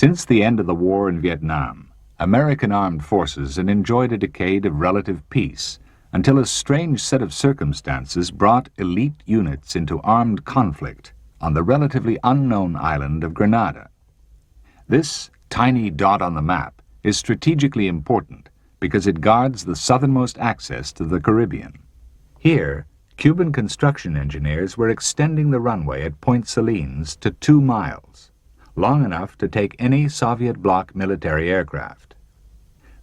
Since the end of the war in Vietnam, American armed forces had enjoyed a decade of relative peace until a strange set of circumstances brought elite units into armed conflict on the relatively unknown island of Grenada. This tiny dot on the map is strategically important because it guards the southernmost access to the Caribbean. Here, Cuban construction engineers were extending the runway at Point Salines to 2 miles, long enough to take any Soviet bloc military aircraft.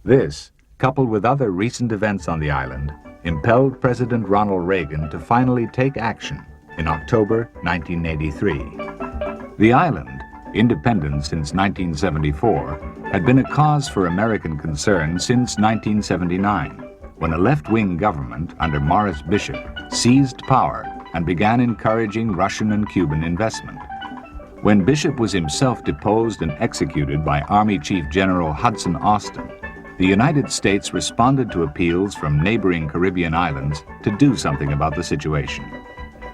This, coupled with other recent events on the island, impelled President Ronald Reagan to finally take action in October 1983. The island, independent since 1974, had been a cause for American concern since 1979, when a left-wing government under Morris Bishop seized power and began encouraging Russian and Cuban investment. When Bishop was himself deposed and executed by Army Chief General Hudson Austin, the United States responded to appeals from neighboring Caribbean islands to do something about the situation.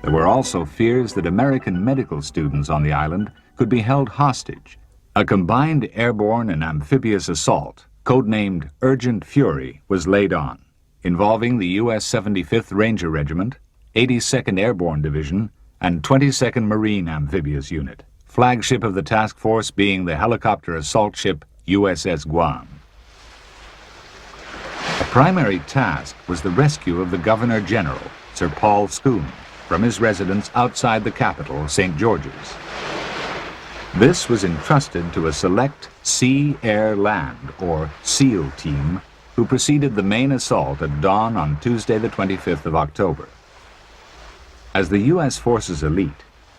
There were also fears that American medical students on the island could be held hostage. A combined airborne and amphibious assault, codenamed Urgent Fury, was laid on, involving the U.S. 75th Ranger Regiment, 82nd Airborne Division, and 22nd Marine Amphibious Unit, flagship of the task force being the helicopter assault ship USS Guam. A primary task was the rescue of the Governor General, Sir Paul Scoon, from his residence outside the capital, St. George's. This was entrusted to a select Sea, Air, Land, or SEAL team, who preceded the main assault at dawn on Tuesday the 25th of October. As the U.S. Forces elite,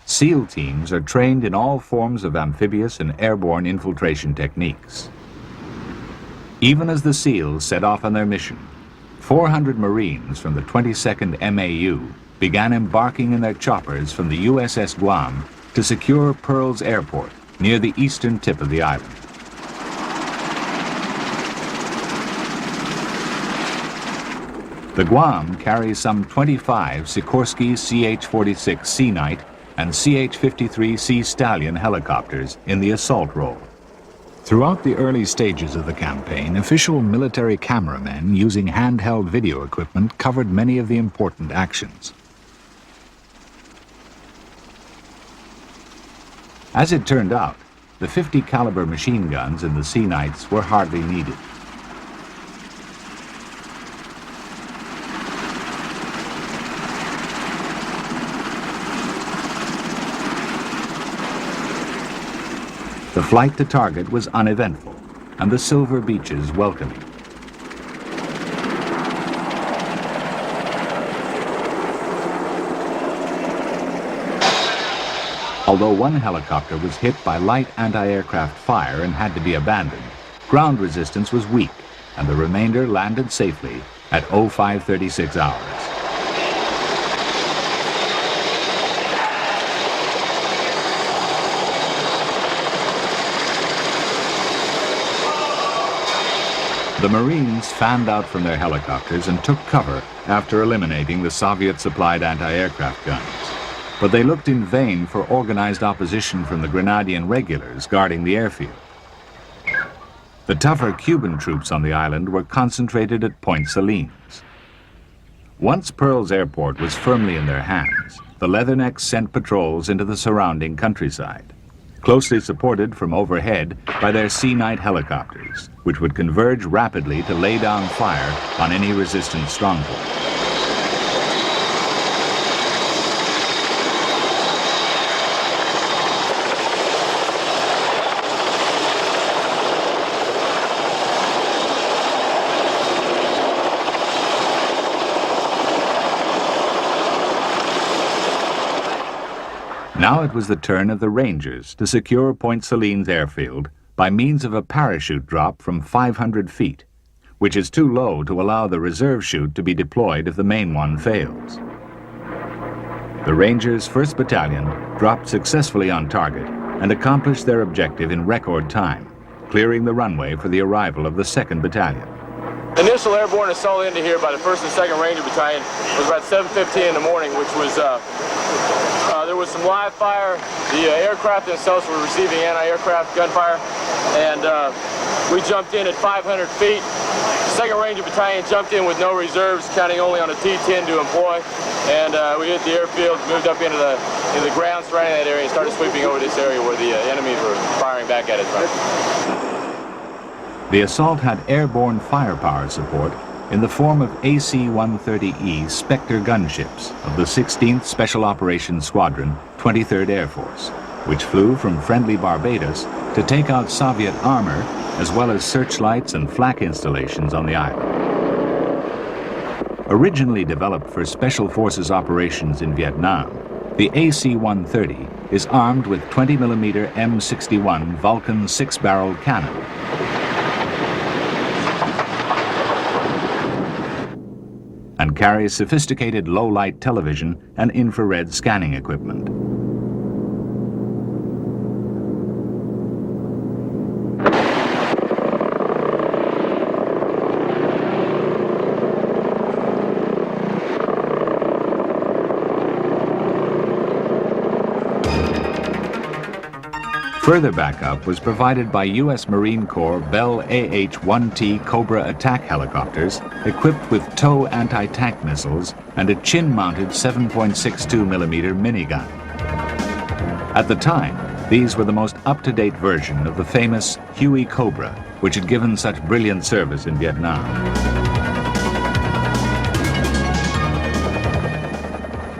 SEAL teams are trained in all forms of amphibious and airborne infiltration techniques. Even as the SEALs set off on their mission, 400 Marines from the 22nd MAU began embarking in their choppers from the USS Guam to secure Pearls Airport near the eastern tip of the island. The Guam carries some 25 Sikorsky CH-46 Sea Knight and CH-53 Sea Stallion helicopters in the assault role. Throughout the early stages of the campaign, official military cameramen using handheld video equipment covered many of the important actions. As it turned out, the 50 caliber machine guns in the Sea Knights were hardly needed. The flight to target was uneventful, and the silver beaches welcoming. Although one helicopter was hit by light anti-aircraft fire and had to be abandoned, ground resistance was weak, and the remainder landed safely at 0536 hours. The Marines fanned out from their helicopters and took cover after eliminating the Soviet-supplied anti-aircraft guns. But they looked in vain for organized opposition from the Grenadian regulars guarding the airfield. The tougher Cuban troops on the island were concentrated at Point Salines. Once Pearls Airport was firmly in their hands, the Leathernecks sent patrols into the surrounding countryside, closely supported from overhead by their Sea Knight helicopters, which would converge rapidly to lay down fire on any resistant stronghold. Now it was the turn of the Rangers to secure Point Salines airfield by means of a parachute drop from 500 feet, which is too low to allow the reserve chute to be deployed if the main one fails. The Rangers' 1st Battalion dropped successfully on target and accomplished their objective in record time, clearing the runway for the arrival of the 2nd Battalion. Initial airborne assault into here by the 1st and 2nd Ranger Battalion was about 7:15 in the morning, which was there was some live fire. The aircraft themselves were receiving anti-aircraft gunfire. and we jumped in at 500 feet. Second Ranger Battalion jumped in with no reserves, counting only on a T-10 to employ, and we hit the airfield, moved up into the ground surrounding that area, and started sweeping over this area where the enemies were firing back at us. The assault had airborne firepower support in the form of AC-130E Spectre gunships of the 16th Special Operations Squadron, 23rd Air Force, which flew from friendly Barbados to take out Soviet armor as well as searchlights and flak installations on the island. Originally developed for Special Forces operations in Vietnam, the AC-130 is armed with 20mm M61 Vulcan 6-barreled cannon. And carries sophisticated low-light television and infrared scanning equipment. Further backup was provided by U.S. Marine Corps Bell AH-1T Cobra attack helicopters equipped with TOW anti-tank missiles and a chin-mounted 7.62mm minigun. At the time, these were the most up-to-date version of the famous Huey Cobra, which had given such brilliant service in Vietnam.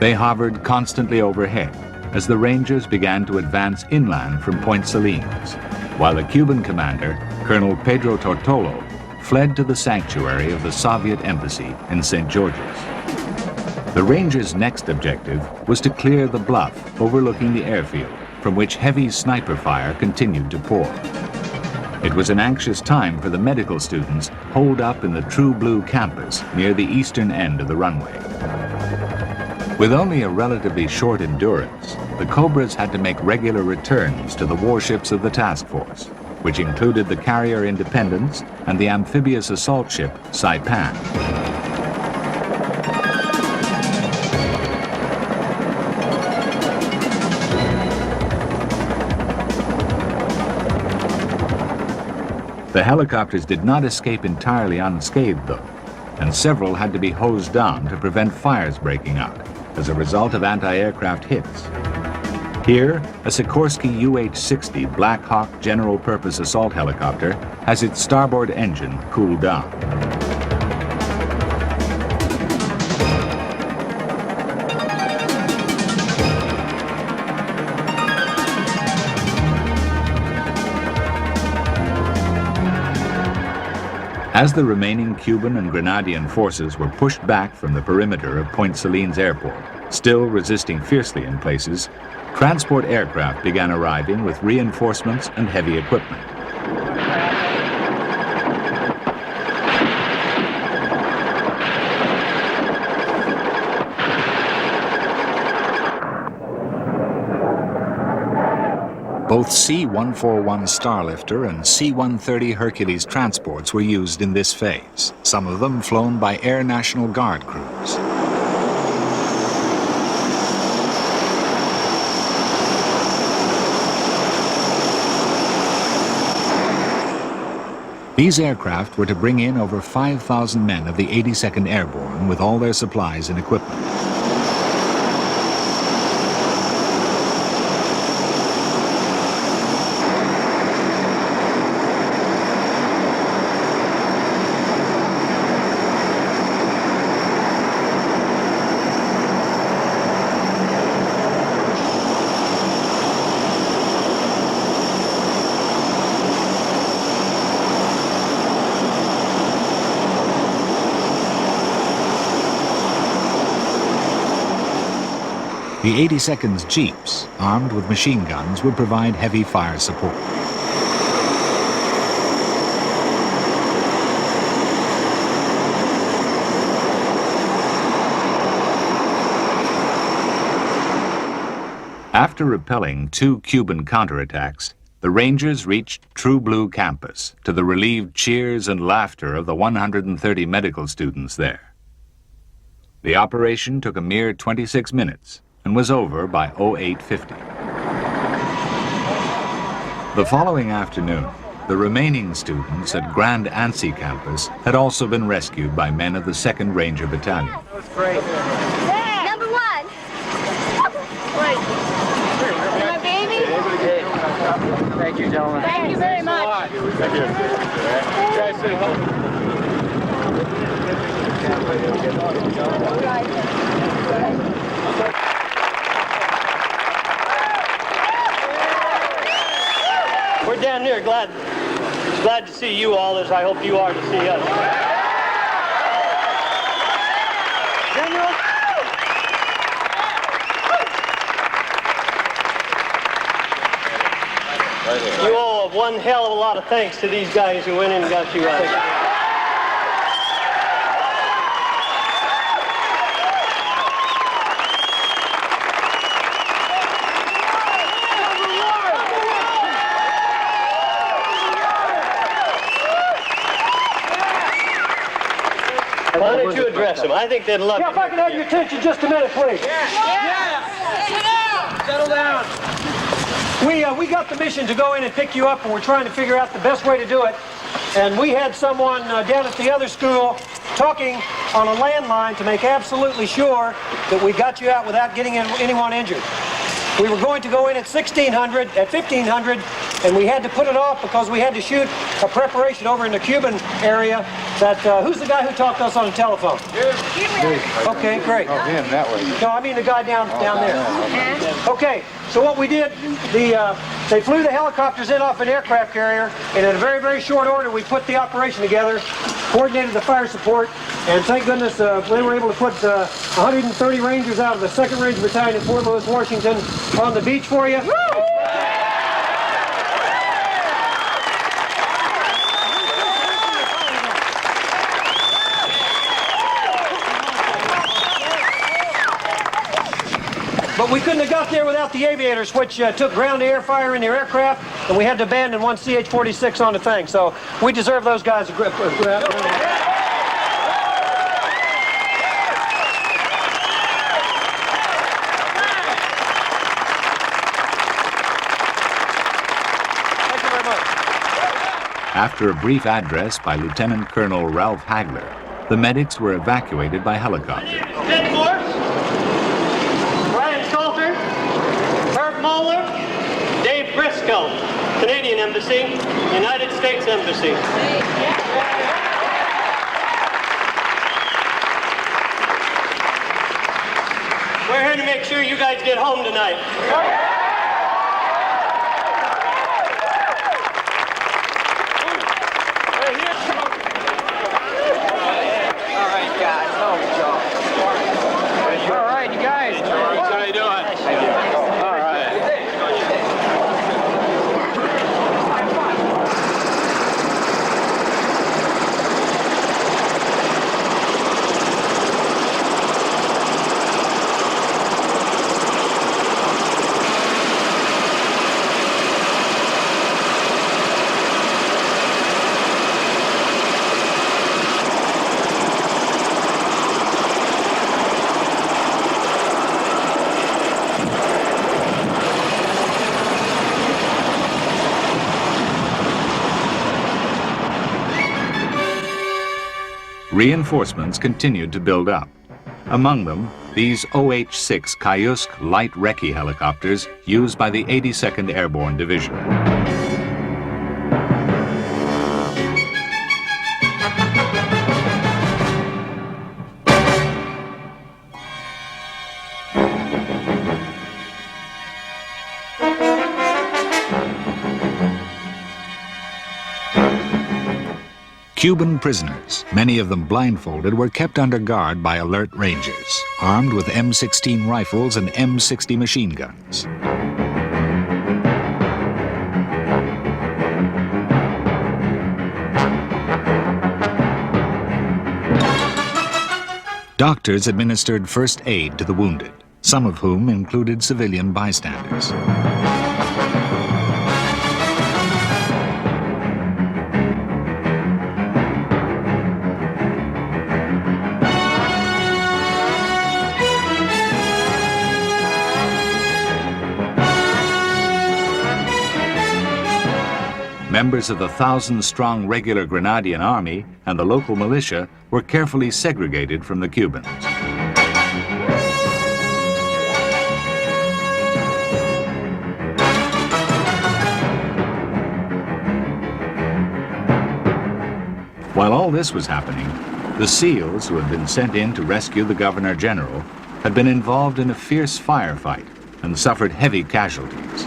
They hovered constantly overhead as the Rangers began to advance inland from Point Salines, while the Cuban commander, Colonel Pedro Tortolo, fled to the sanctuary of the Soviet embassy in St. George's. The Rangers' next objective was to clear the bluff overlooking the airfield, from which heavy sniper fire continued to pour. It was an anxious time for the medical students holed up in the True Blue campus near the eastern end of the runway. With only a relatively short endurance, the Cobras had to make regular returns to the warships of the task force, which included the carrier Independence and the amphibious assault ship Saipan. The helicopters did not escape entirely unscathed, though, and several had to be hosed down to prevent fires breaking out as a result of anti-aircraft hits. Here, a Sikorsky UH-60 Black Hawk general-purpose assault helicopter has its starboard engine cooled down. As the remaining Cuban and Grenadian forces were pushed back from the perimeter of Point Salines Airport, still resisting fiercely in places, transport aircraft began arriving with reinforcements and heavy equipment. Both C-141 Starlifter and C-130 Hercules transports were used in this phase, some of them flown by Air National Guard crews. These aircraft were to bring in over 5,000 men of the 82nd Airborne with all their supplies and equipment. The 82nd's jeeps, armed with machine guns, would provide heavy fire support. After repelling 2 Cuban counterattacks, the Rangers reached True Blue campus to the relieved cheers and laughter of the 130 medical students there. The operation took a mere 26 minutes and was over by 0850. The following afternoon, The remaining students at Grand Anse campus had also been rescued by men of the 2nd Ranger Battalion. That was great. Number 1. Wait. My baby? Thank you, gentlemen. Thank you very much. Thank you. Guys, say hello. We're down here glad to see you all, as I hope you are to see us. General? You owe one hell of a lot of thanks to these guys who went in and got you out. Why don't you address them? I think they'd love Yeah, if I can have your attention just a minute, please. Settle down. We got the mission to go in and pick you up, and we're trying to figure out the best way to do it. And we had someone down at the other school talking on a landline to make absolutely sure that we got you out without getting anyone injured. We were going to go in at 1500, and we had to put it off because we had to shoot a preparation over in the Cuban area. Who's the guy who talked to us on the telephone? Okay, great. Oh, him, that way. No, I mean the guy down there. Okay, so what we did, they flew the helicopters in off an aircraft carrier, and in a very, very short order, we put the operation together, coordinated the fire support, and thank goodness we were able to put 130 Rangers out of the 2nd Ranger Battalion in Fort Lewis, Washington, on the beach for you. But we couldn't have got there without the aviators, which took ground-to-air fire in their aircraft, and we had to abandon one CH-46 on the thing. So we deserve those guys a grip. After a brief address by Lieutenant Colonel Ralph Hagler, the medics were evacuated by helicopter. Ted Morse, Brian Salter, Herb Moeller, Dave Briscoe, Canadian Embassy, United States Embassy. We're here to make sure you guys get home tonight. Reinforcements continued to build up. Among them, these OH-6 Kayusk light recce helicopters used by the 82nd Airborne Division. Cuban prisoners, many of them blindfolded, were kept under guard by alert Rangers, armed with M16 rifles and M60 machine guns. Doctors administered first aid to the wounded, some of whom included civilian bystanders. members of the 1,000-strong regular Grenadian army and the local militia were carefully segregated from the Cubans. While all this was happening, the SEALs, who had been sent in to rescue the Governor General, had been involved in a fierce firefight and suffered heavy casualties.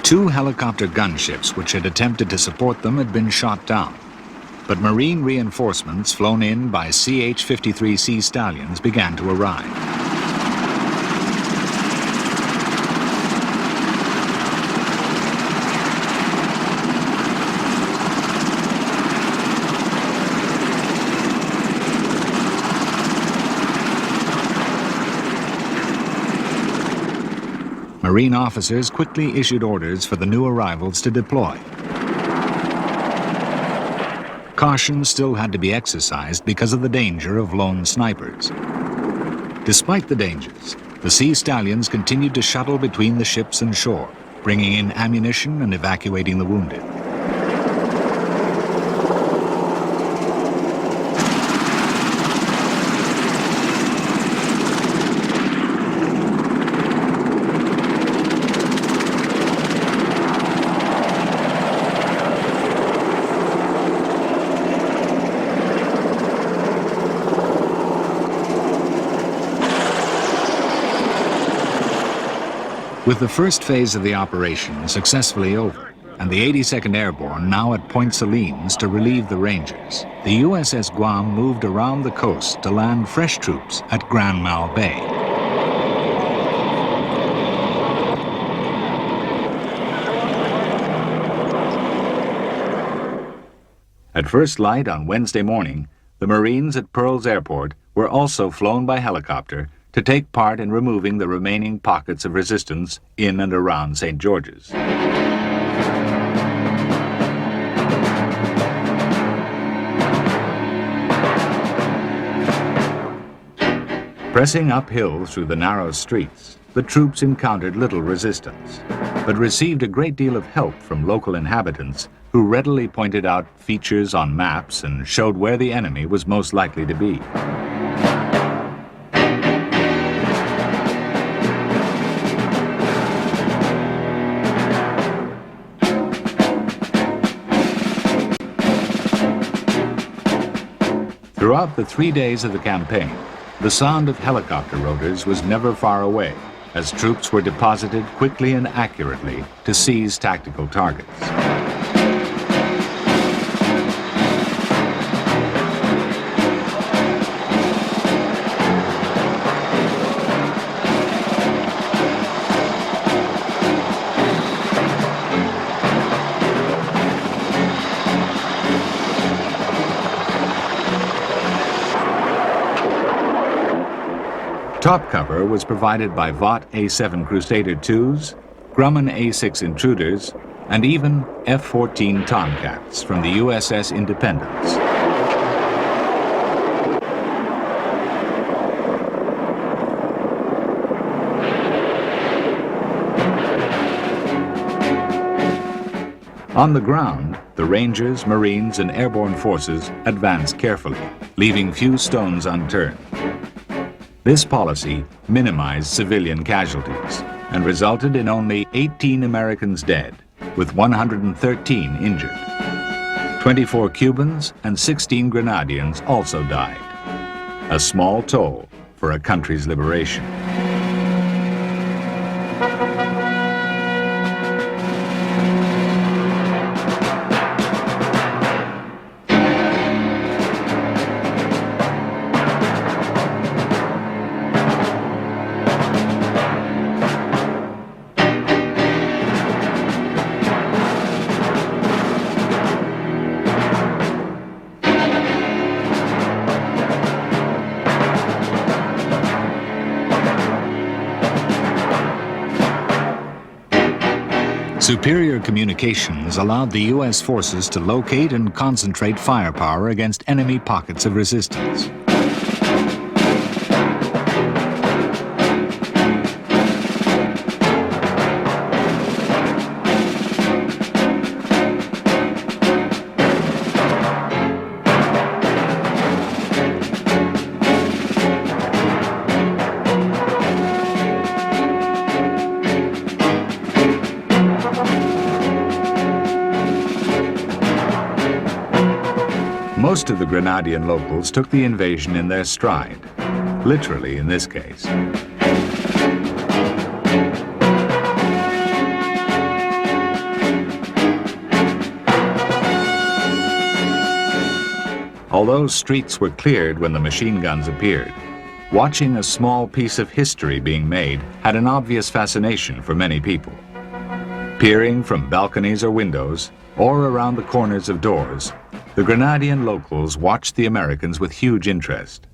Two helicopter gunships which had attempted to support them had been shot down, but Marine reinforcements flown in by CH-53 Sea Stallions began to arrive. Marine officers quickly issued orders for the new arrivals to deploy. Caution still had to be exercised because of the danger of lone snipers. Despite the dangers, the Sea Stallions continued to shuttle between the ships and shore, bringing in ammunition and evacuating the wounded. With the first phase of the operation successfully over, and the 82nd Airborne now at Point Salines to relieve the Rangers, the USS Guam moved around the coast to land fresh troops at Grand Mal Bay. At first light on Wednesday morning, the Marines at Pearls Airport were also flown by helicopter to take part in removing the remaining pockets of resistance in and around St. George's. Pressing uphill through the narrow streets, the troops encountered little resistance, but received a great deal of help from local inhabitants who readily pointed out features on maps and showed where the enemy was most likely to be. Throughout the 3 days of the campaign, the sound of helicopter rotors was never far away, as troops were deposited quickly and accurately to seize tactical targets. Top cover was provided by Vought A-7 Crusader IIs, Grumman A-6 Intruders, and even F-14 Tomcats from the USS Independence. On the ground, the Rangers, Marines, and airborne forces advanced carefully, leaving few stones unturned. This policy minimized civilian casualties and resulted in only 18 Americans dead, with 113 injured. 24 Cubans and 16 Grenadians also died, a small toll for a country's liberation. Superior communications allowed the U.S. forces to locate and concentrate firepower against enemy pockets of resistance. Most of the Grenadian locals took the invasion in their stride, literally in this case. Although streets were cleared when the machine guns appeared, watching a small piece of history being made had an obvious fascination for many people. Peering from balconies or windows, or around the corners of doors, the Grenadian locals watched the Americans with huge interest.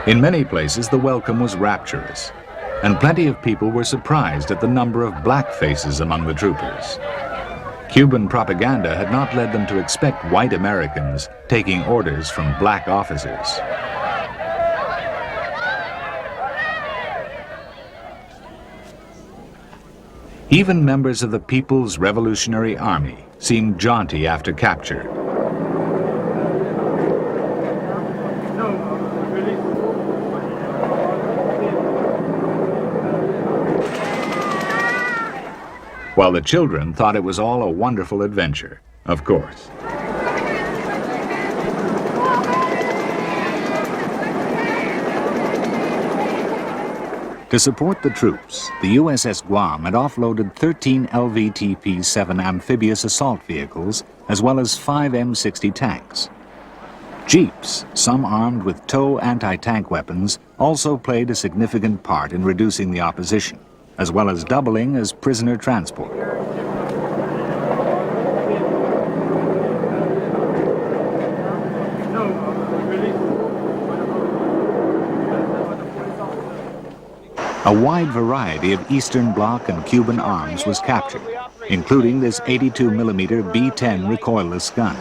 In many places, the welcome was rapturous, and plenty of people were surprised at the number of black faces among the troopers. Cuban propaganda had not led them to expect white Americans taking orders from black officers. Even members of the People's Revolutionary Army seemed jaunty after capture. While the children thought it was all a wonderful adventure, of course. To support the troops, the USS Guam had offloaded 13 LVTP-7 amphibious assault vehicles, as well as 5 M60 tanks. Jeeps, some armed with tow anti-tank weapons, also played a significant part in reducing the opposition, as well as doubling as prisoner transport. A wide variety of Eastern Bloc and Cuban arms was captured, including this 82mm B-10 recoilless gun.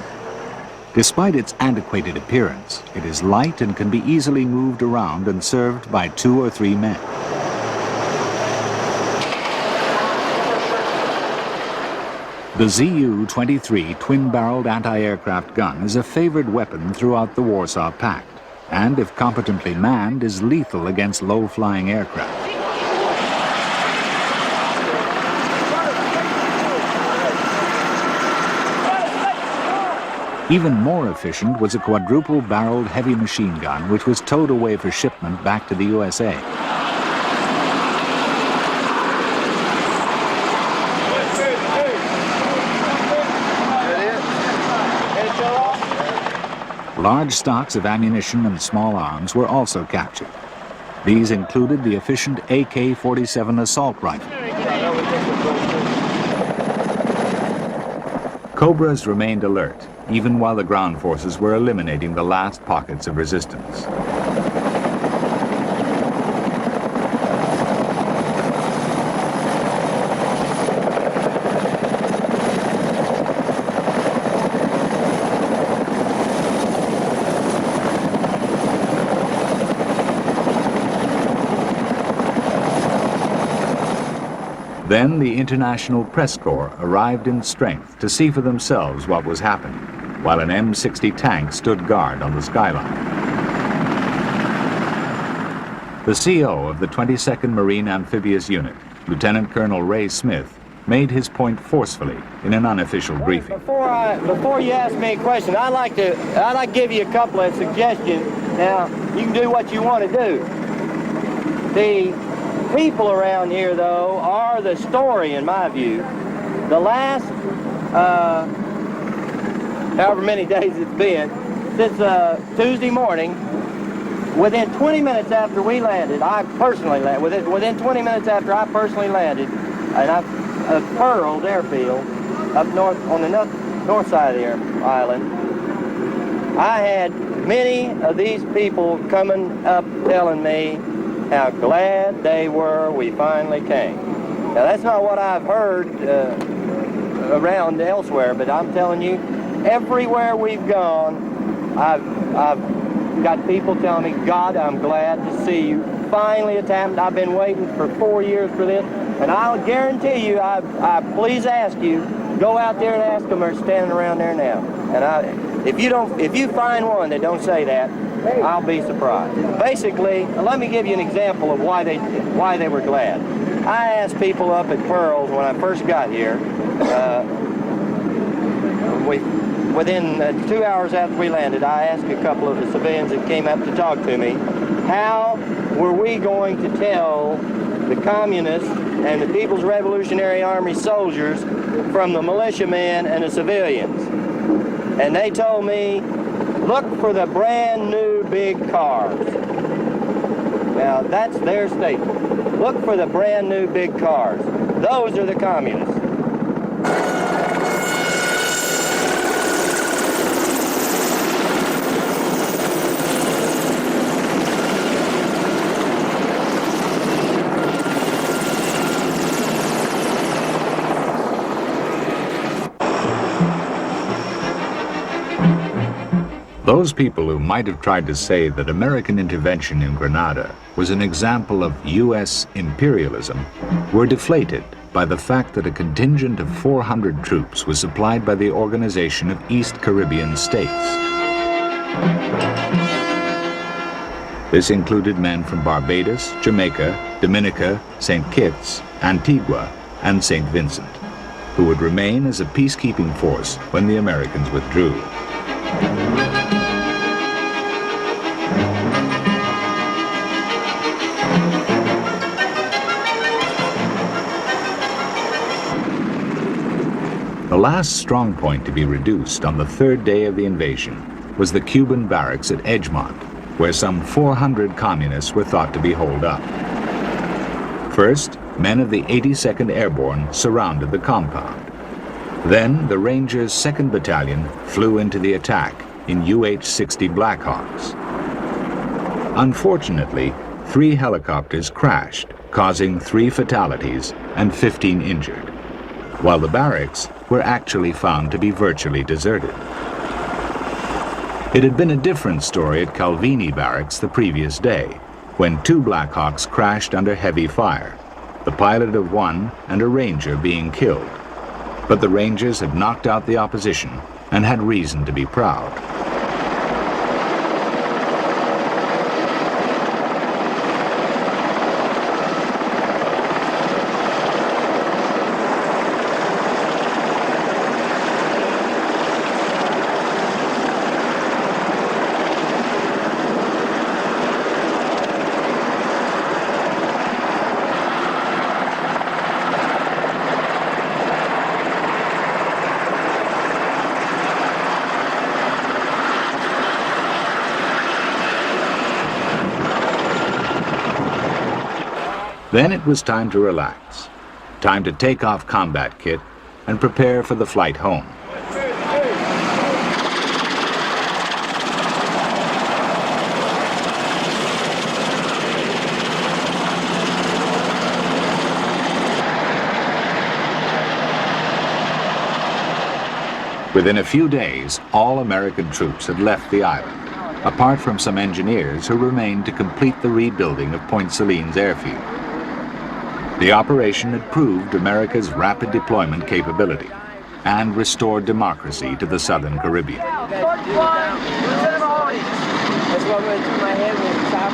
Despite its antiquated appearance, it is light and can be easily moved around and served by 2 or 3 men. The Zu-23 twin-barreled anti-aircraft gun is a favored weapon throughout the Warsaw Pact, and if competently manned, is lethal against low-flying aircraft. Even more efficient was a quadruple-barreled heavy machine gun, which was towed away for shipment back to the USA. Large stocks of ammunition and small arms were also captured. These included the efficient AK-47 assault rifle. Cobras remained alert, even while the ground forces were eliminating the last pockets of resistance. Then the International Press Corps arrived in strength to see for themselves what was happening, while an M60 tank stood guard on the skyline. The CO of the 22nd Marine Amphibious Unit, Lieutenant Colonel Ray Smith, made his point forcefully in an unofficial briefing. Before you ask me a question, I'd like to give you a couple of suggestions. Now, you can do what you want to do. The people around here, though, are the story, in my view. The last, however many days it's been, since Tuesday morning, within 20 minutes after we landed, I personally landed, within 20 minutes after I personally landed, and I've Pearl airfield, up north, on the north side of the island, I had many of these people coming up telling me how glad they were we finally came. Now, that's not what I've heard around elsewhere, but I'm telling you, everywhere we've gone, I've got people telling me, God, I'm glad to see you. Finally, it's happened. I've been waiting for 4 years for this, and I'll guarantee you, I please ask you, go out there and ask them. They're standing around there now. And if you find one that don't say that, I'll be surprised. Basically, let me give you an example of why they were glad. I asked people up at Pearls when I first got here, within 2 hours after we landed, I asked a couple of the civilians that came up to talk to me, how were we going to tell the communists and the People's Revolutionary Army soldiers from the militiamen and the civilians? And they told me, look for the brand new big cars. Now, that's their statement. Look for the brand new big cars. Those are the communists. Those people who might have tried to say that American intervention in Grenada was an example of U.S. imperialism were deflated by the fact that a contingent of 400 troops was supplied by the Organization of East Caribbean States. This included men from Barbados, Jamaica, Dominica, St. Kitts, Antigua, and St. Vincent, who would remain as a peacekeeping force when the Americans withdrew. The last strong point to be reduced on the third day of the invasion was the Cuban barracks at Edgemont, where some 400 communists were thought to be holed up. First, men of the 82nd Airborne surrounded the compound. Then, the Rangers' 2nd Battalion flew into the attack in UH-60 Blackhawks. Unfortunately, 3 helicopters crashed, causing 3 fatalities and 15 injured, while the barracks were actually found to be virtually deserted. It had been a different story at Calvini Barracks the previous day, when 2 Blackhawks crashed under heavy fire, the pilot of one and a Ranger being killed. But the Rangers had knocked out the opposition and had reason to be proud. Then it was time to relax, time to take off combat kit and prepare for the flight home. Within a few days, all American troops had left the island, apart from some engineers who remained to complete the rebuilding of Point Selene's airfield. The operation had proved America's rapid deployment capability and restored democracy to the Southern Caribbean. That's what went through my head when the top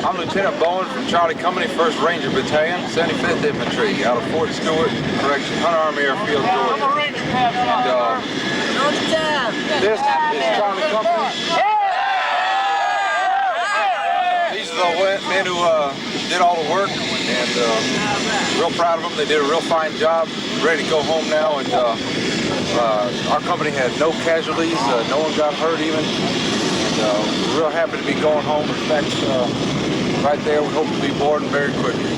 I'm Lieutenant Bowen from Charlie Company, 1st Ranger Battalion, 75th Infantry, out of Fort Stewart, correction, Hunt Army Airfield, Georgia. And this is Charlie Company. These are the men who did all the work, and real proud of them. They did a real fine job, ready to go home now, and our company had no casualties, no one got hurt even, and we're real happy to be going home. In fact, right there, we hope to be boarding very quickly.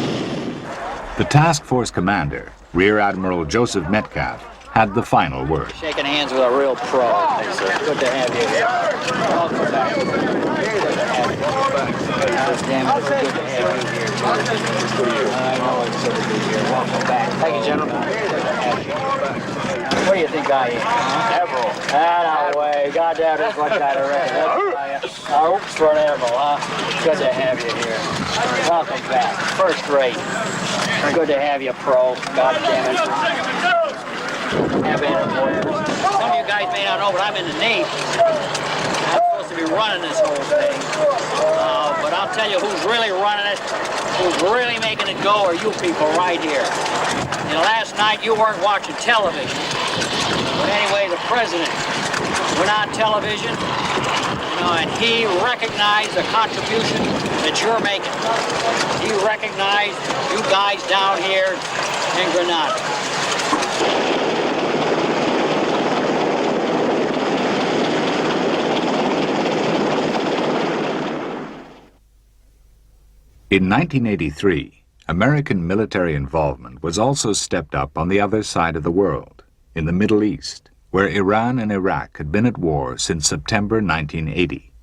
The task force commander, Rear Admiral Joseph Metcalf, had the final word. Shaking hands with a real pro. It's good to have you here. Welcome back. Good to have you. Damn it, it's good to have you here. I know it's good to be here. Welcome back. Thank you, gentlemen. What do you think I am? Admiral. That way. Goddamn, that's what kind of record. Oops, for an admiral, huh? Good to have you here. Welcome back. First rate. Good to have you, pro. God damn it. Some of you guys may not don't know, but I'm in the Navy. I'm supposed to be running this whole thing. But I'll tell you who's really running it, who's really making it go are you people right here. And last night you weren't watching television. But anyway, the president went on television, and he recognized the contribution that you're making. He recognized you guys down here in Grenada. In 1983, American military involvement was also stepped up on the other side of the world, in the Middle East, where Iran and Iraq had been at war since September 1980.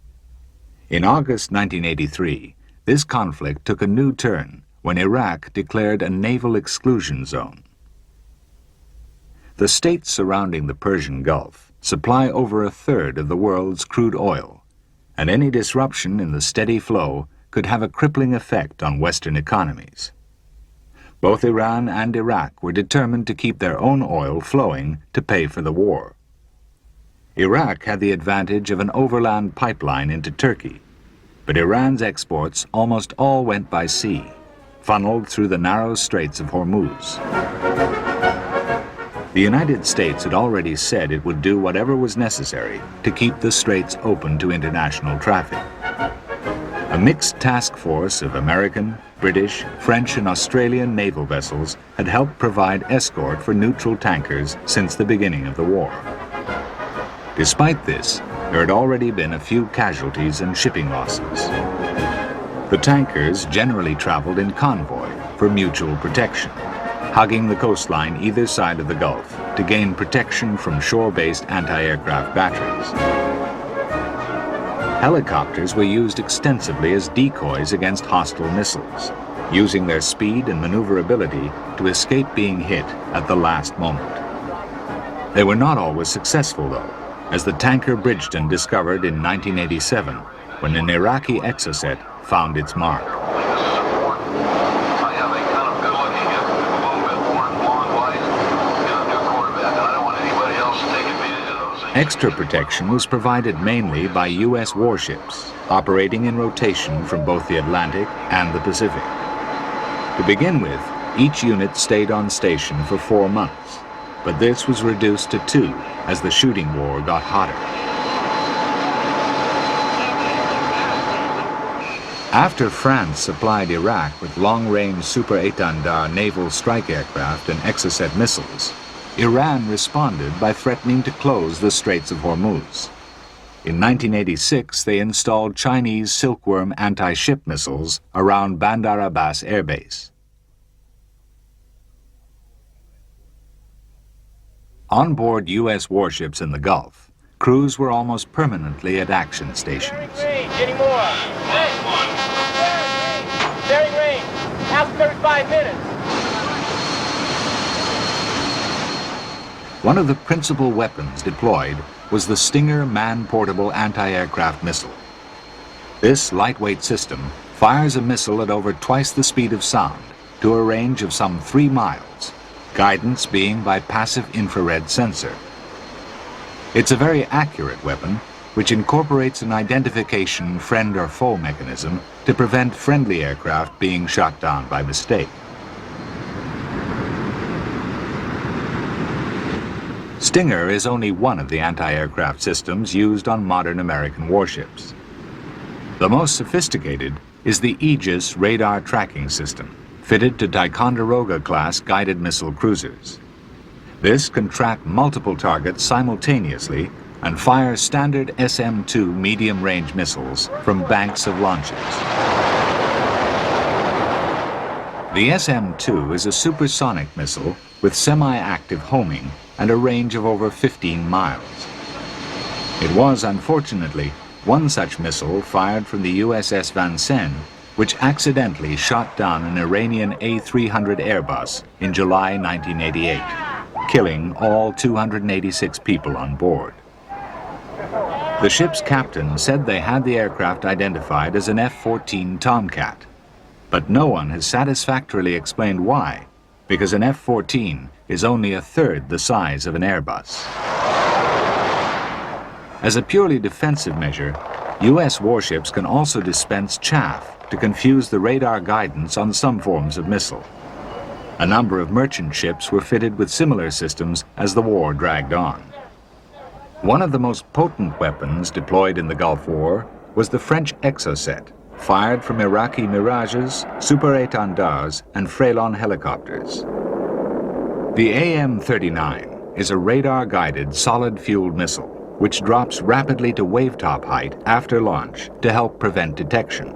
In August 1983, this conflict took a new turn when Iraq declared a naval exclusion zone. The states surrounding the Persian Gulf supply over a third of the world's crude oil, and any disruption in the steady flow could have a crippling effect on Western economies. Both Iran and Iraq were determined to keep their own oil flowing to pay for the war. Iraq had the advantage of an overland pipeline into Turkey, but Iran's exports almost all went by sea, funneled through the narrow straits of Hormuz. The United States had already said it would do whatever was necessary to keep the straits open to international traffic. A mixed task force of American, British, French, and Australian naval vessels had helped provide escort for neutral tankers since the beginning of the war. Despite this, there had already been a few casualties and shipping losses. The tankers generally traveled in convoy for mutual protection, hugging the coastline either side of the Gulf to gain protection from shore-based anti-aircraft batteries. Helicopters were used extensively as decoys against hostile missiles, using their speed and maneuverability to escape being hit at the last moment. They were not always successful, though, as the tanker Bridgeton discovered in 1987 when an Iraqi Exocet found its mark. Extra protection was provided mainly by U.S. warships, operating in rotation from both the Atlantic and the Pacific. To begin with, each unit stayed on station for 4 months, but this was reduced to 2 as the shooting war got hotter. After France supplied Iraq with long-range Super Étendard naval strike aircraft and Exocet missiles, Iran responded by threatening to close the Straits of Hormuz. In 1986, they installed Chinese Silkworm anti-ship missiles around Bandar Abbas Air Base. On board U.S. warships in the Gulf, crews were almost permanently at action stations. Any more? Bearing range. After 35 minutes. One of the principal weapons deployed was the Stinger man-portable anti-aircraft missile. This lightweight system fires a missile at over twice the speed of sound to a range of some 3 miles, guidance being by passive infrared sensor. It's a very accurate weapon, which incorporates an identification friend or foe mechanism to prevent friendly aircraft being shot down by mistake. Stinger is only one of the anti-aircraft systems used on modern American warships. The most sophisticated is the Aegis radar tracking system, fitted to Ticonderoga-class guided missile cruisers. This can track multiple targets simultaneously and fire standard SM-2 medium-range missiles from banks of launches. The SM-2 is a supersonic missile with semi-active homing and a range of over 15 miles. It was, unfortunately, one such missile fired from the USS Vincennes, which accidentally shot down an Iranian A300 Airbus in July 1988, killing all 286 people on board. The ship's captain said they had the aircraft identified as an F-14 Tomcat, but no one has satisfactorily explained why, because an F-14 is only a third the size of an Airbus. As a purely defensive measure, U.S. warships can also dispense chaff to confuse the radar guidance on some forms of missile. A number of merchant ships were fitted with similar systems as the war dragged on. One of the most potent weapons deployed in the Gulf War was the French Exocet, fired from Iraqi Mirages, Super Étendards, and Frelon helicopters. The AM-39 is a radar-guided, solid-fueled missile, which drops rapidly to wavetop height after launch to help prevent detection.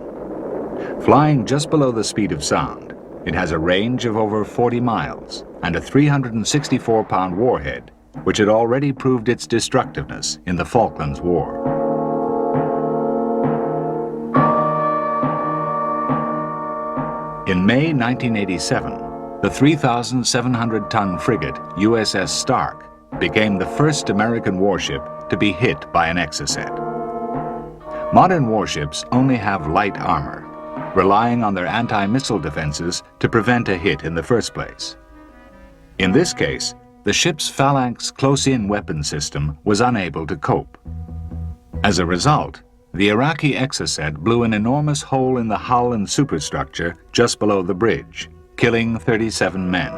Flying just below the speed of sound, it has a range of over 40 miles and a 364-pound warhead, which had already proved its destructiveness in the Falklands War. In May 1987, the 3,700-ton frigate USS Stark became the first American warship to be hit by an Exocet. Modern warships only have light armor, relying on their anti-missile defenses to prevent a hit in the first place. In this case, the ship's Phalanx close-in weapon system was unable to cope. As a result, the Iraqi Exocet blew an enormous hole in the hull and superstructure just below the bridge, killing 37 men.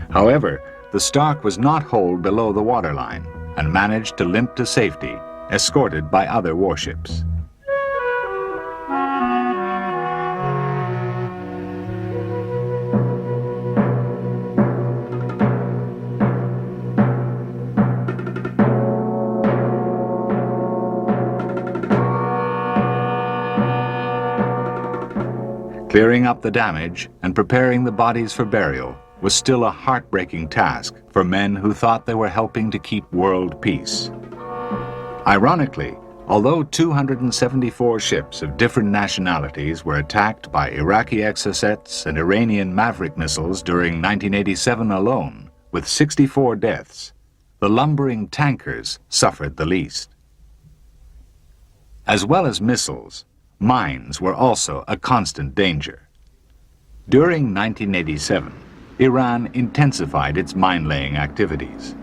However, the Stark was not holed below the waterline and managed to limp to safety, escorted by other warships. Clearing up the damage and preparing the bodies for burial was still a heartbreaking task for men who thought they were helping to keep world peace. Ironically, although 274 ships of different nationalities were attacked by Iraqi Exocets and Iranian Maverick missiles during 1987 alone, with 64 deaths, the lumbering tankers suffered the least. As well as missiles, mines were also a constant danger. During 1987, Iran intensified its mine-laying activities.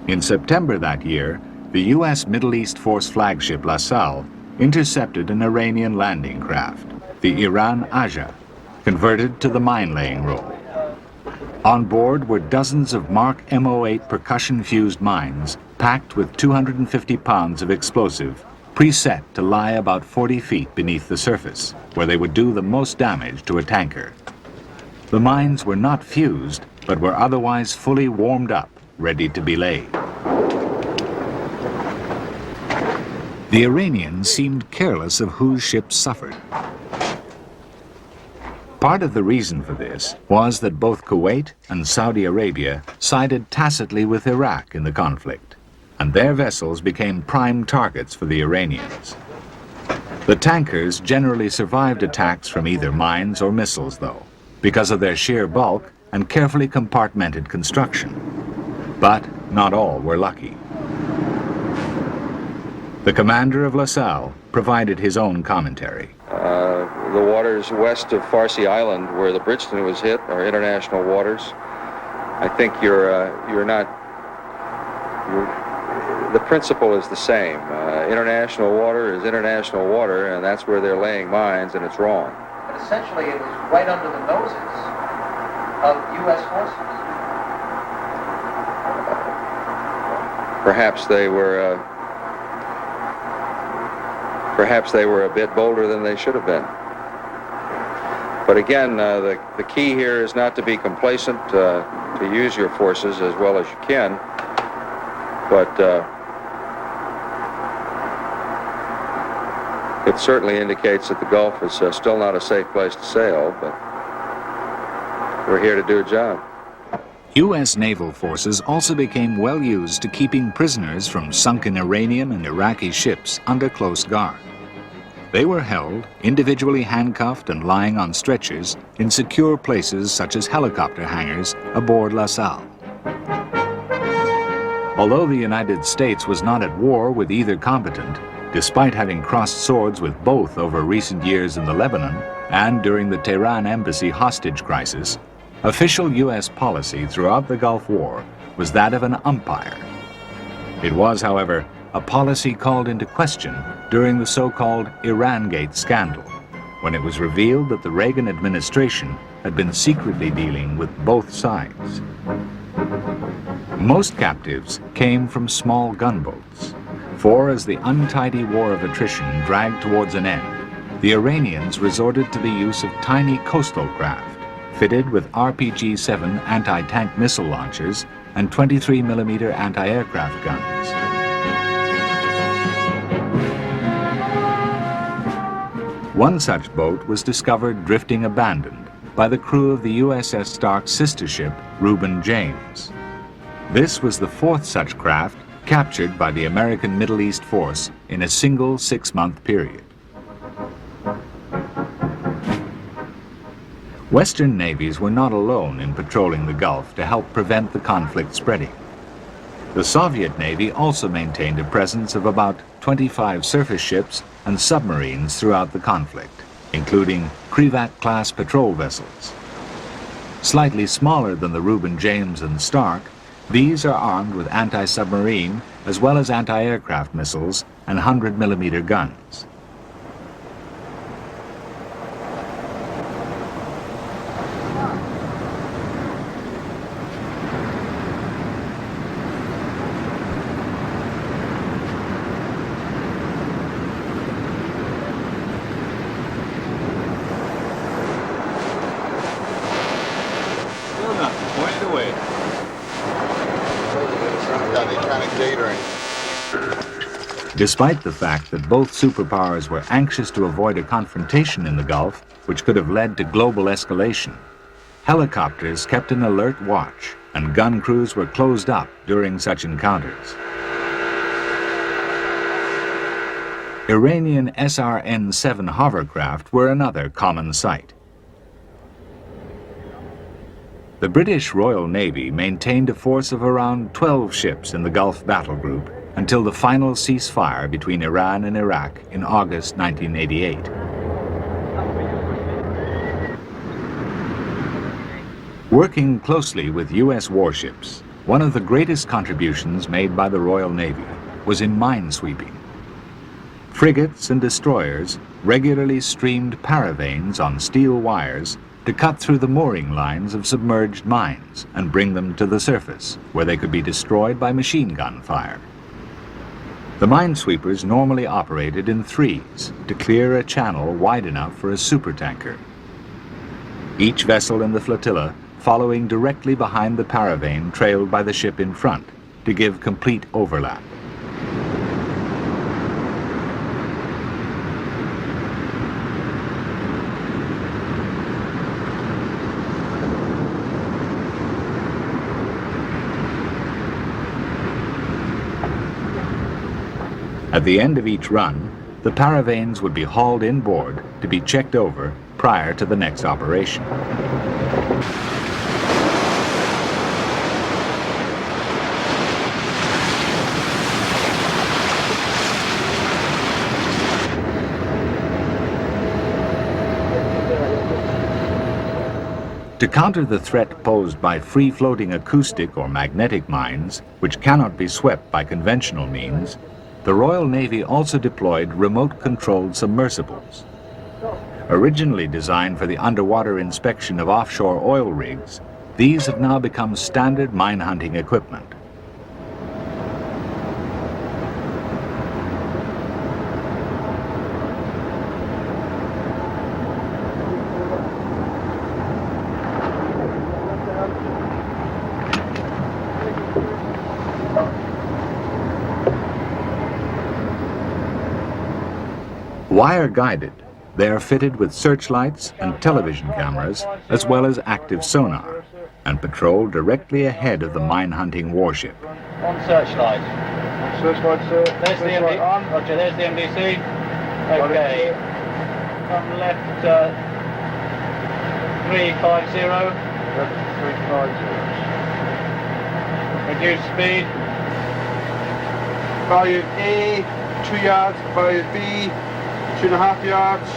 In September that year, the U.S. Middle East Force flagship La Salle intercepted an Iranian landing craft, the Iran Aja, converted to the mine-laying role. On board were dozens of Mark M08 percussion-fused mines packed with 250 pounds of explosive, preset to lie about 40 feet beneath the surface, where they would do the most damage to a tanker. The mines were not fused, but were otherwise fully warmed up, ready to be laid. The Iranians seemed careless of whose ships suffered. Part of the reason for this was that both Kuwait and Saudi Arabia sided tacitly with Iraq in the conflict, and their vessels became prime targets for the Iranians. The tankers generally survived attacks from either mines or missiles, though, because of their sheer bulk and carefully compartmented construction. But not all were lucky. The commander of La Salle provided his own commentary. The waters west of Farsi Island, where the Bridgeton was hit, are international waters. I think the principle is the same. International water is international water, and that's where they're laying mines, and it's wrong. But essentially, it was right under the noses of U.S. forces. Perhaps they were a bit bolder than they should have been. But again, the key here is not to be complacent, to use your forces as well as you can. But it certainly indicates that the Gulf is still not a safe place to sail, but we're here to do a job. U.S. naval forces also became well used to keeping prisoners from sunken Iranian and Iraqi ships under close guard. They were held, individually handcuffed and lying on stretchers in secure places such as helicopter hangars aboard La Salle. Although the United States was not at war with either combatant, despite having crossed swords with both over recent years in the Lebanon and during the Tehran embassy hostage crisis, official U.S. policy throughout the Gulf War was that of an umpire. It was, however, a policy called into question during the so-called Iran-Gate scandal, when it was revealed that the Reagan administration had been secretly dealing with both sides. Most captives came from small gunboats, for as the untidy war of attrition dragged towards an end, the Iranians resorted to the use of tiny coastal craft, fitted with RPG-7 anti-tank missile launchers and 23mm anti-aircraft guns. One such boat was discovered drifting abandoned by the crew of the USS Stark sister ship, Reuben James. This was the fourth such craft captured by the American Middle East Force in a single 6-month period. Western navies were not alone in patrolling the Gulf to help prevent the conflict spreading. The Soviet Navy also maintained a presence of about 25 surface ships and submarines throughout the conflict, including Krivat-class patrol vessels. Slightly smaller than the Reuben James and Stark, these are armed with anti-submarine as well as anti-aircraft missiles and 100mm guns. Despite the fact that both superpowers were anxious to avoid a confrontation in the Gulf, which could have led to global escalation, helicopters kept an alert watch and gun crews were closed up during such encounters. Iranian SRN-7 hovercraft were another common sight. The British Royal Navy maintained a force of around 12 ships in the Gulf Battle Group until the final ceasefire between Iran and Iraq in August 1988. Working closely with U.S. warships, one of the greatest contributions made by the Royal Navy was in minesweeping. Frigates and destroyers regularly streamed paravanes on steel wires to cut through the mooring lines of submerged mines and bring them to the surface, where they could be destroyed by machine gun fire. The minesweepers normally operated in threes to clear a channel wide enough for a supertanker. Each vessel in the flotilla following directly behind the paravane trailed by the ship in front to give complete overlap. At the end of each run, the paravanes would be hauled inboard to be checked over prior to the next operation. To counter the threat posed by free-floating acoustic or magnetic mines, which cannot be swept by conventional means, the Royal Navy also deployed remote-controlled submersibles. Originally designed for the underwater inspection of offshore oil rigs, these have now become standard mine-hunting equipment. Wire-guided, they are fitted with searchlights and television cameras, as well as active sonar, and patrol directly ahead of the mine-hunting warship. On searchlight. Searchlight, sir. There's the MD. Roger, there's the MDC. Okay. Come left 350. Left 350. Reduce speed. Value A, 2 yards. Value B, 2.5 yards.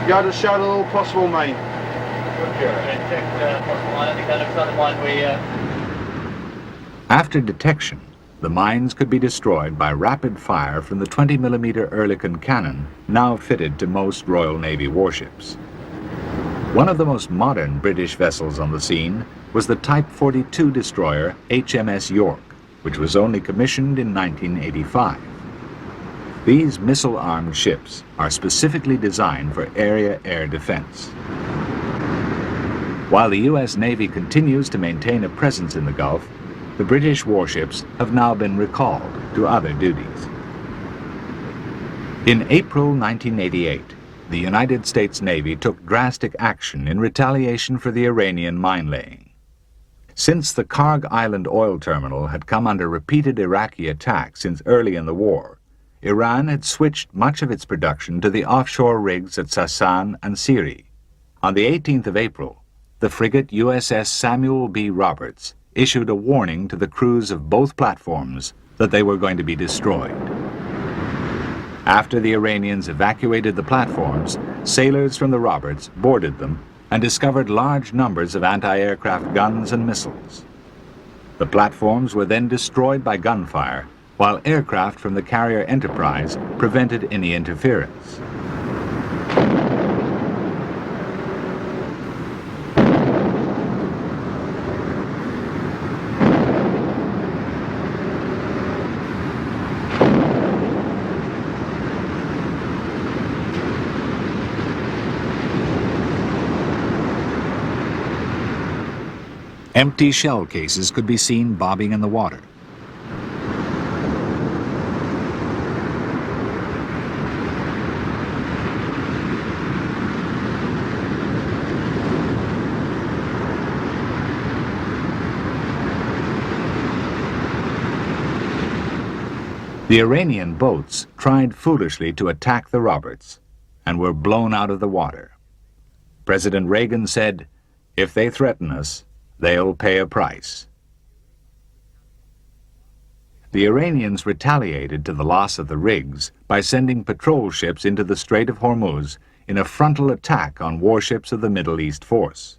Yard of shadow, possible mine. After detection, the mines could be destroyed by rapid fire from the 20mm Oerlikon cannon now fitted to most Royal Navy warships. One of the most modern British vessels on the scene was the Type 42 destroyer HMS York, which was only commissioned in 1985. These missile-armed ships are specifically designed for area air defense. While the U.S. Navy continues to maintain a presence in the Gulf, the British warships have now been recalled to other duties. In April 1988, the United States Navy took drastic action in retaliation for the Iranian mine-laying. Since the Karg Island oil terminal had come under repeated Iraqi attack since early in the war, Iran had switched much of its production to the offshore rigs at Sasan and Siri. On the 18th of April, the frigate USS Samuel B. Roberts issued a warning to the crews of both platforms that they were going to be destroyed. After the Iranians evacuated the platforms, sailors from the Roberts boarded them and discovered large numbers of anti-aircraft guns and missiles. The platforms were then destroyed by gunfire, while aircraft from the carrier Enterprise prevented any interference. Empty shell cases could be seen bobbing in the water. The Iranian boats tried foolishly to attack the Roberts and were blown out of the water. President Reagan said, "If they threaten us, they'll pay a price." The Iranians retaliated to the loss of the rigs by sending patrol ships into the Strait of Hormuz in a frontal attack on warships of the Middle East Force.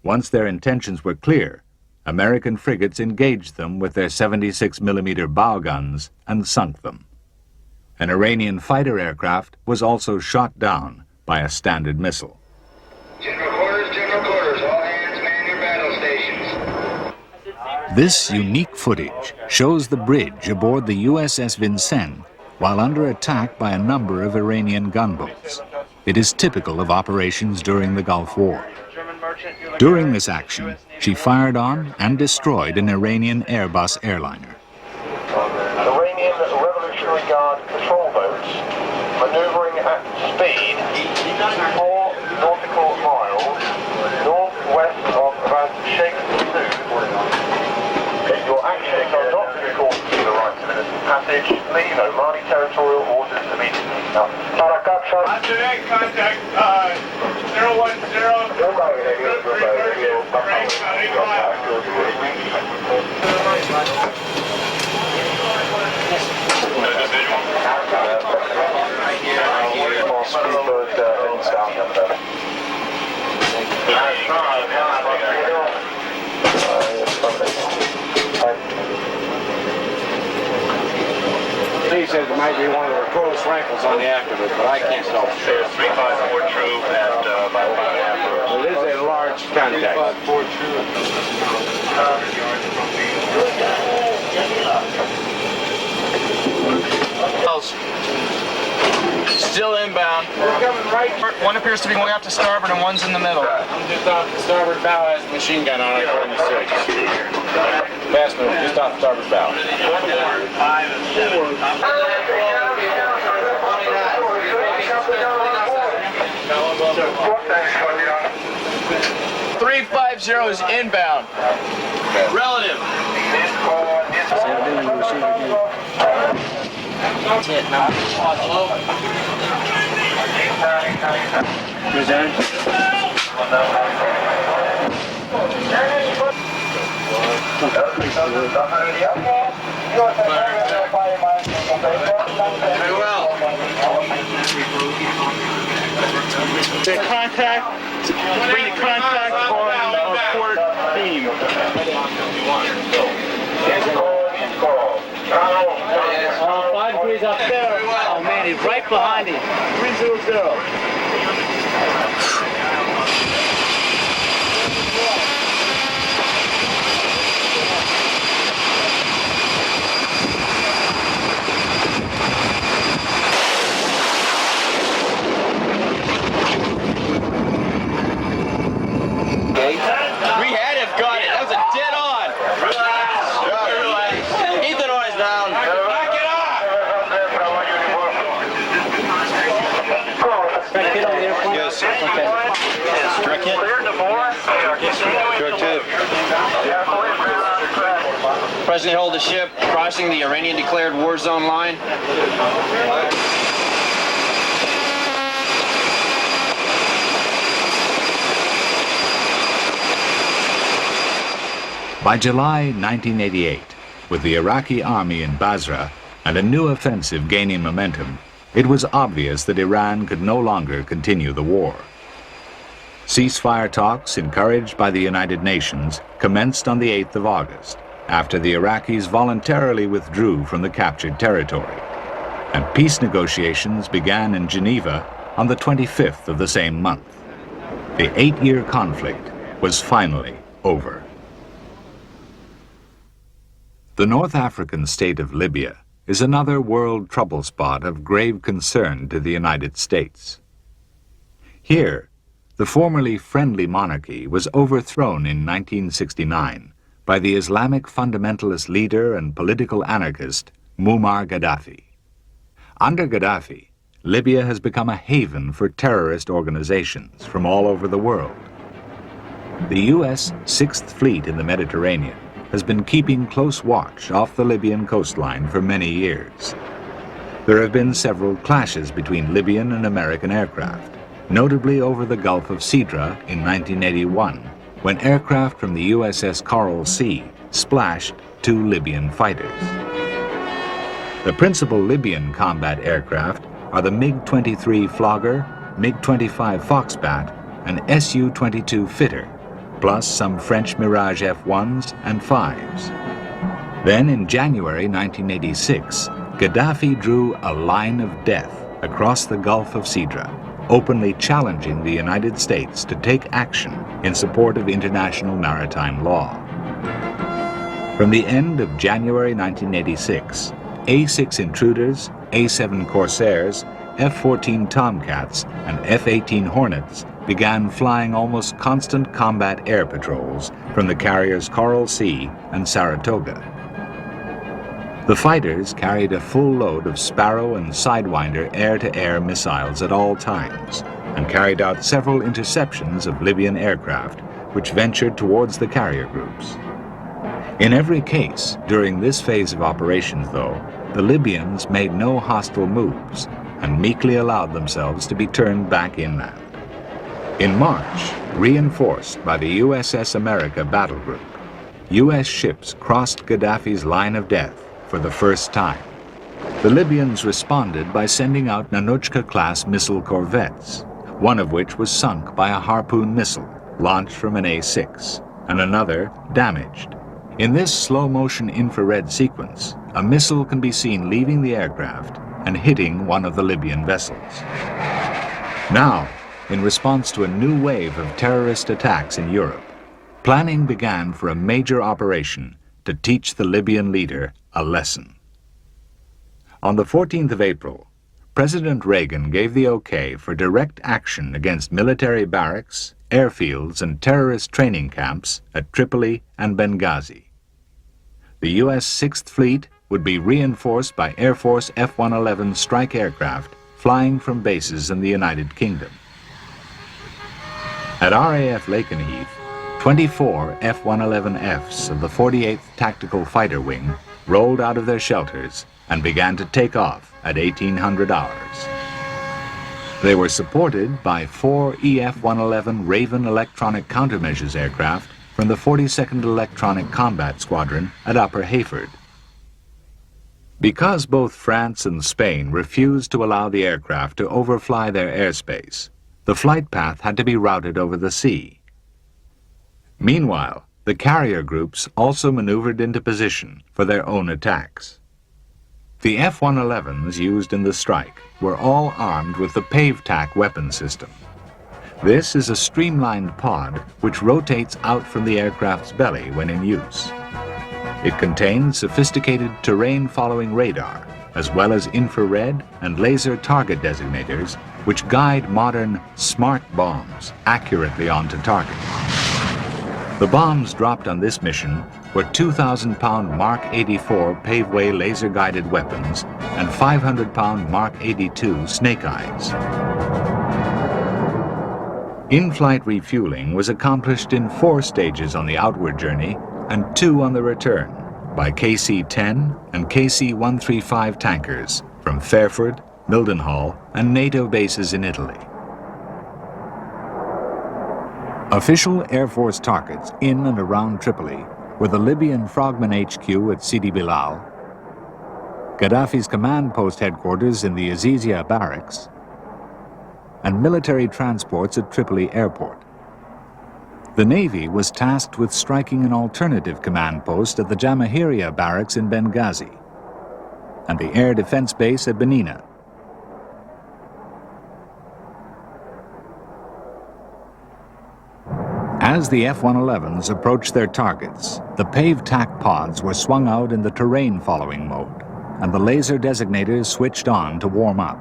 Once their intentions were clear, American frigates engaged them with their 76mm bow guns and sunk them. An Iranian fighter aircraft was also shot down by a Standard missile. General quarters, all hands man your battle stations. This unique footage shows the bridge aboard the USS Vincennes while under attack by a number of Iranian gunboats. It is typical of operations during the Gulf War. During this action, she fired on and destroyed an Iranian Airbus airliner. Iranian Revolutionary Guard patrol boats maneuvering at speed 4 nautical miles northwest of about Sheikh Zayed. Your actions are not in accordance with the rights of innocent passage. Leave Omani territorial waters immediately. Now, Direct contact He says it might be one of the close rifles on the activist, but I can't tell. 354 true at about 5.5. It is a large contact. 354 true. Still inbound. They're coming right. One appears to be going out to starboard and one's in the middle. I'm just off the starboard bow, has a machine gun on it, according to 6. Fast move, just off the starboard bow. 350 is inbound. Relative. Very well. The contact, bring the contact on our port beam. 5 degrees up there. Oh man, he's right behind him. 300. We had it, got it. That was a dead on. Ethan on is down. Back it up. Yes. Direct hit. Direct hit. President, hold the ship crossing the Iranian declared war zone line. By July 1988, with the Iraqi army in Basra and a new offensive gaining momentum, it was obvious that Iran could no longer continue the war. Ceasefire talks, encouraged by the United Nations, commenced on the 8th of August, after the Iraqis voluntarily withdrew from the captured territory, and peace negotiations began in Geneva on the 25th of the same month. The 8-year conflict was finally over. The North African state of Libya is another world trouble spot of grave concern to the United States. Here, the formerly friendly monarchy was overthrown in 1969 by the Islamic fundamentalist leader and political anarchist Muammar Gaddafi. Under Gaddafi, Libya has become a haven for terrorist organizations from all over the world. The U.S. Sixth Fleet in the Mediterranean has been keeping close watch off the Libyan coastline for many years. There have been several clashes between Libyan and American aircraft, notably over the Gulf of Sidra in 1981, when aircraft from the USS Coral Sea splashed 2 Libyan fighters. The principal Libyan combat aircraft are the MiG-23 Flogger, MiG-25 Foxbat, and Su-22 Fitter, plus some French Mirage F-1s and 5s. Then in January 1986, Gaddafi drew a line of death across the Gulf of Sidra, openly challenging the United States to take action in support of international maritime law. From the end of January 1986, A-6 Intruders, A-7 Corsairs, F-14 Tomcats, and F-18 Hornets began flying almost constant combat air patrols from the carriers Coral Sea and Saratoga. The fighters carried a full load of Sparrow and Sidewinder air-to-air missiles at all times and carried out several interceptions of Libyan aircraft which ventured towards the carrier groups. In every case, during this phase of operations, though, the Libyans made no hostile moves and meekly allowed themselves to be turned back inland. In March, reinforced by the USS America battle group, U.S. ships crossed Gaddafi's line of death for the first time. The Libyans responded by sending out Nanuchka-class missile corvettes, one of which was sunk by a Harpoon missile launched from an A-6, and another damaged. In this slow-motion infrared sequence, a missile can be seen leaving the aircraft and hitting one of the Libyan vessels. Now, in response to a new wave of terrorist attacks in Europe, planning began for a major operation to teach the Libyan leader a lesson. On the 14th of April, President Reagan gave the okay for direct action against military barracks, airfields, and terrorist training camps at Tripoli and Benghazi. The U.S. Sixth Fleet would be reinforced by Air Force F-111 strike aircraft flying from bases in the United Kingdom. At RAF Lakenheath, 24 F-111Fs of the 48th Tactical Fighter Wing rolled out of their shelters and began to take off at 1800 hours. They were supported by 4 EF-111 Raven electronic countermeasures aircraft from the 42nd Electronic Combat Squadron at Upper Heyford. Because both France and Spain refused to allow the aircraft to overfly their airspace, The flight path had to be routed over the sea. Meanwhile, the carrier groups also maneuvered into position for their own attacks. The F-111s used in the strike were all armed with the PAVE-TAC weapon system. This is a streamlined pod which rotates out from the aircraft's belly when in use. It contains sophisticated terrain-following radar, as well as infrared and laser target designators, which guide modern smart bombs accurately onto target. The bombs dropped on this mission were 2,000-pound Mark 84 Paveway laser-guided weapons and 500-pound Mark 82 Snake Eyes. In-flight refueling was accomplished in 4 stages on the outward journey and 2 on the return by KC-10 and KC-135 tankers from Fairford, Mildenhall, and NATO bases in Italy. Official Air Force targets in and around Tripoli were the Libyan Frogman HQ at Sidi Bilal, Gaddafi's command post headquarters in the Azizia barracks, and military transports at Tripoli airport. The Navy was tasked with striking an alternative command post at the Jamahiria barracks in Benghazi and the air defense base at Benina. As the F-111s approached their targets, the PAVE-TAC pods were swung out in the terrain-following mode, and the laser designators switched on to warm up.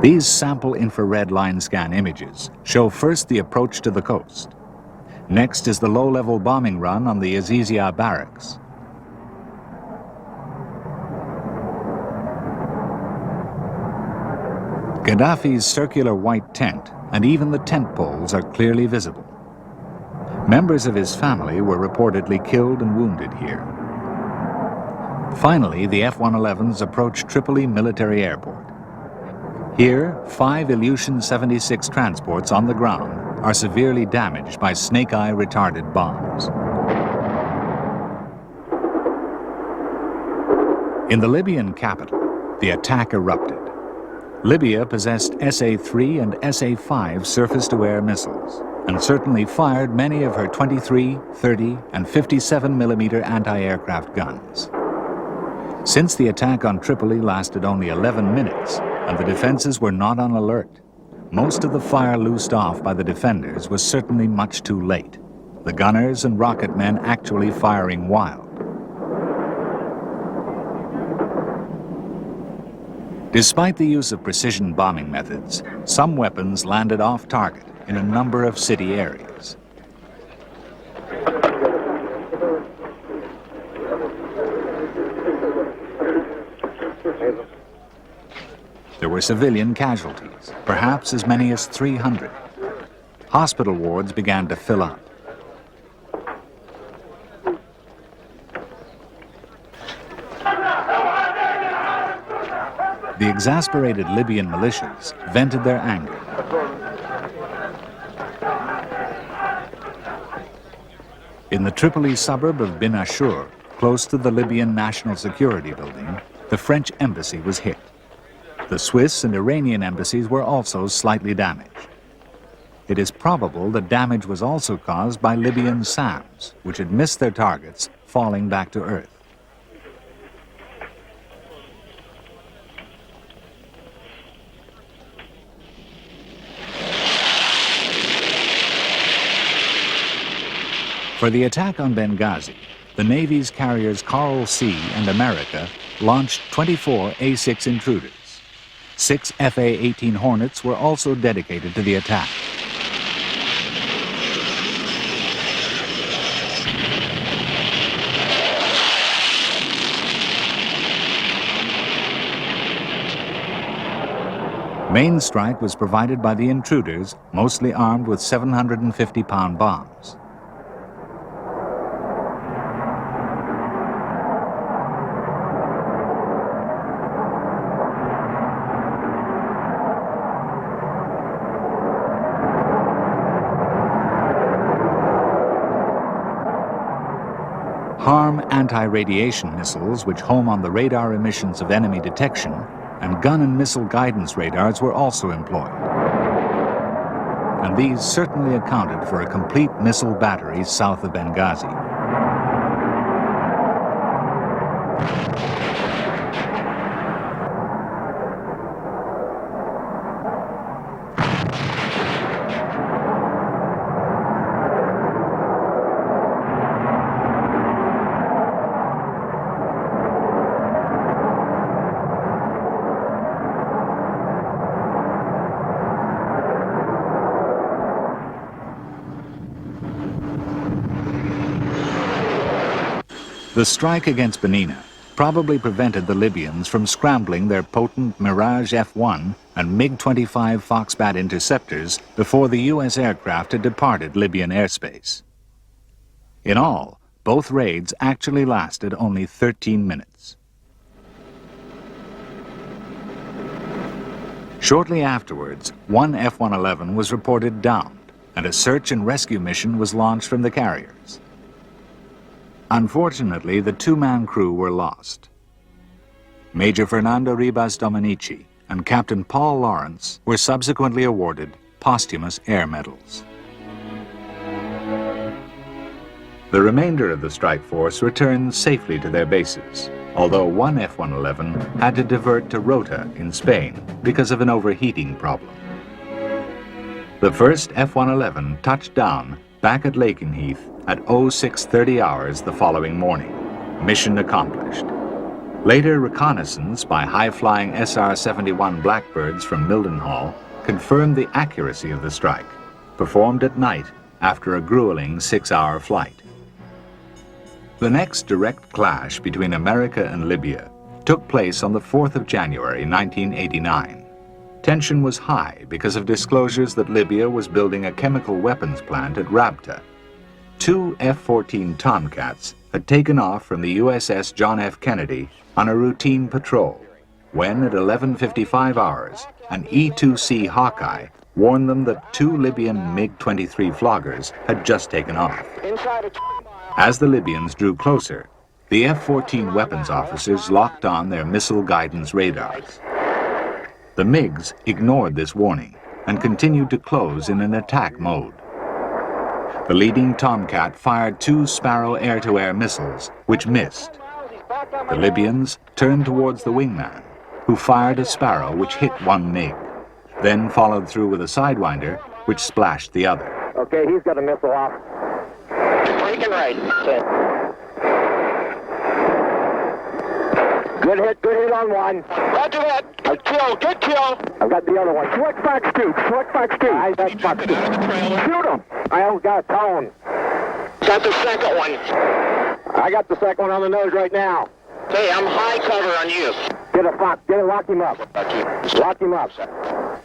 These sample infrared line scan images show first the approach to the coast. Next is the low-level bombing run on the Azizia barracks. Gaddafi's circular white tent and even the tent poles are clearly visible. Members of his family were reportedly killed and wounded here. Finally, the F-111s approached Tripoli Military Airport. Here, 5 Ilyushin 76 transports on the ground are severely damaged by snake-eye retarded bombs. In the Libyan capital, the attack erupted. Libya possessed SA-3 and SA-5 surface-to-air missiles, and certainly fired many of her 23, 30, and 57mm anti-aircraft guns. Since the attack on Tripoli lasted only 11 minutes, and the defenses were not on alert, most of the fire loosed off by the defenders was certainly much too late, the gunners and rocket men actually firing wild. Despite the use of precision bombing methods, some weapons landed off target in a number of city areas. There were civilian casualties, perhaps as many as 300. Hospital wards began to fill up. The exasperated Libyan militias vented their anger. In the Tripoli suburb of Bin Ashur, close to the Libyan National Security Building, the French embassy was hit. The Swiss and Iranian embassies were also slightly damaged. It is probable the damage was also caused by Libyan SAMs, which had missed their targets, falling back to earth. For the attack on Benghazi, the Navy's carriers Coral Sea and America launched 24 A-6 intruders. 6 FA-18 Hornets were also dedicated to the attack. Main strike was provided by the intruders, mostly armed with 750-pound bombs. Harm anti-radiation missiles, which home on the radar emissions of enemy detection, and gun and missile guidance radars were also employed. And these certainly accounted for a complete missile battery south of Benghazi. The strike against Benina probably prevented the Libyans from scrambling their potent Mirage F-1 and MiG-25 Foxbat interceptors before the U.S. aircraft had departed Libyan airspace. In all, both raids actually lasted only 13 minutes. Shortly afterwards, one F-111 was reported downed, and a search and rescue mission was launched from the carriers. Unfortunately, the two-man crew were lost. Major Fernando Ribas Dominici and Captain Paul Lawrence were subsequently awarded posthumous air medals. The remainder of the strike force returned safely to their bases, although one F-111 had to divert to Rota in Spain because of an overheating problem. The first F-111 touched down back at Lakenheath at 0630 hours the following morning. Mission accomplished. Later reconnaissance by high-flying SR-71 Blackbirds from Mildenhall confirmed the accuracy of the strike, performed at night after a grueling 6-hour flight. The next direct clash between America and Libya took place on the 4th of January 1989. Tension was high because of disclosures that Libya was building a chemical weapons plant at Rabta. Two F-14 Tomcats had taken off from the USS John F. Kennedy on a routine patrol when, at 11:55 hours, an E-2C Hawkeye warned them that two Libyan MiG-23 floggers had just taken off. As the Libyans drew closer, the F-14 weapons officers locked on their missile guidance radars. The MiGs ignored this warning and continued to close in an attack mode. The leading Tomcat fired two Sparrow air-to-air missiles, which missed. The Libyans turned towards the wingman, who fired a Sparrow which hit one MiG, then followed through with a Sidewinder, which splashed the other. Okay, he's got a missile off. Breaking right. Good hit on one. Roger that. A kill, good kill. I've got the other one. Select Fox 2, select Fox 2. I got Fox 2. Shoot him. I don't got a tone. Got the second one. I got the second one on the nose right now. Hey, I'm high cover on you. Get a Fox, lock him up. Lock him up.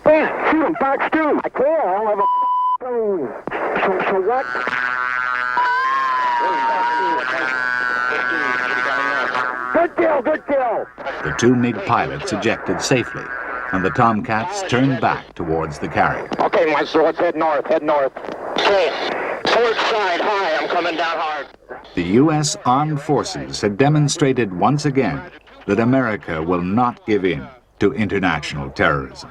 Bam, shoot him, Fox 2. I can't, I don't have a tone. So what? Good kill, good kill. The two MiG pilots ejected safely, and the Tomcats turned back towards the carrier. Okay, Maestro, let's head north, head north. Okay, port side, high, I'm coming down hard. The U.S. Armed Forces had demonstrated once again that America will not give in to international terrorism.